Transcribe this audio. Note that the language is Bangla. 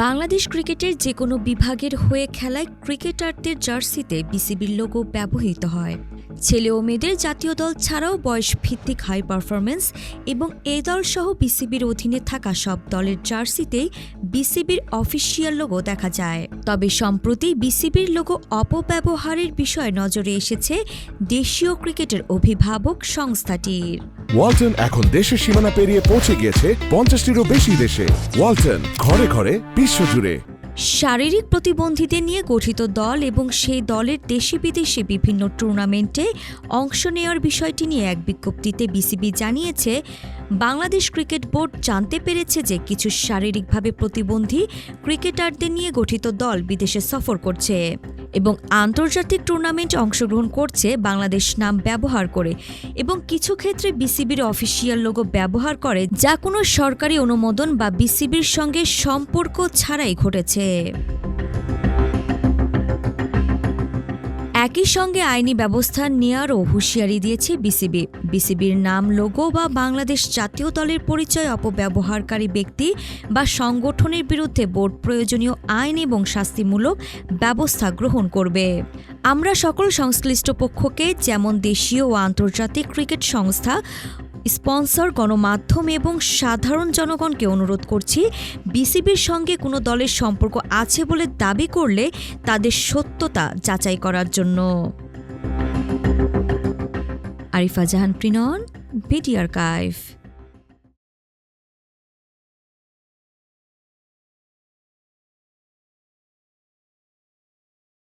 বাংলাদেশ ক্রিকেটের যে কোনো বিভাগের হয়ে খেলায় ক্রিকেটারদের জার্সিতে বিসিবির লোগো ব্যবহৃত হয়। ছেলে ও মেয়েদের জাতীয় দল ছাড়াও বয়সভিত্তিক হাই পারফরম্যান্স এবং এ দলসহ বিসিবির অধীনে থাকা সব দলের জার্সিতেই বিসিবির অফিসিয়াল লোগো দেখা যায়। তবে সম্প্রতি বিসিবির লোগো অপব্যবহারের বিষয়ে নজরে এসেছে দেশীয় ক্রিকেটের অভিভাবক সংস্থাটির। ওয়ালটন এখন দেশের সীমানা পেরিয়ে পৌঁছে গিয়েছে 50টিরও বেশি দেশে। ওয়ালটন, ঘরে ঘরে বিশ্বজুড়ে। শারীরিক প্রতিবন্ধীদের নিয়ে গঠিত দল এবং সেই দলের দেশি বিদেশে বিভিন্ন টুর্নামেন্টে অংশ নেওয়ার বিষয়টি নিয়ে এক বিজ্ঞপ্তিতে বিসিবি জানিয়েছে, বাংলাদেশ ক্রিকেট বোর্ড জানতে পেরেছে যে কিছু শারীরিকভাবে প্রতিবন্ধী ক্রিকেটারদের নিয়ে গঠিত দল বিদেশে সফর করছে এবং আন্তর্জাতিক টুর্নামেন্টে অংশগ্রহণ করছে বাংলাদেশ নাম ব্যবহার করে এবং কিছু ক্ষেত্রে বিসিবির অফিসিয়াল লোগো ব্যবহার করে, যা কোনো সরকারি অনুমোদন বা বিসিবির সঙ্গে সম্পর্ক ছাড়াই ঘটেছে। একই সঙ্গে আইনি ব্যবস্থা নেওয়ারও হুঁশিয়ারি দিয়েছে বিসিবি। বিসিবির নাম, লোগো বা বাংলাদেশ জাতীয় দলের পরিচয় অপব্যবহারকারী ব্যক্তি বা সংগঠনের বিরুদ্ধে বোর্ড প্রয়োজনীয় আইন এবং শাস্তিমূলক ব্যবস্থা গ্রহণ করবে। আমরা সকল সংশ্লিষ্ট পক্ষকে, যেমন দেশীয় ও আন্তর্জাতিক ক্রিকেট সংস্থা, স্পন্সর, গণমাধ্যম এবং সাধারণ জনগণকে অনুরোধ করছি, বিসিবির সঙ্গে কোনো দলের সম্পর্ক আছে বলে দাবি করলে তাদের সত্যতা যাচাই করার জন্য। আরিফা জাহান, প্রিনন, বিডি আর্কাইভ।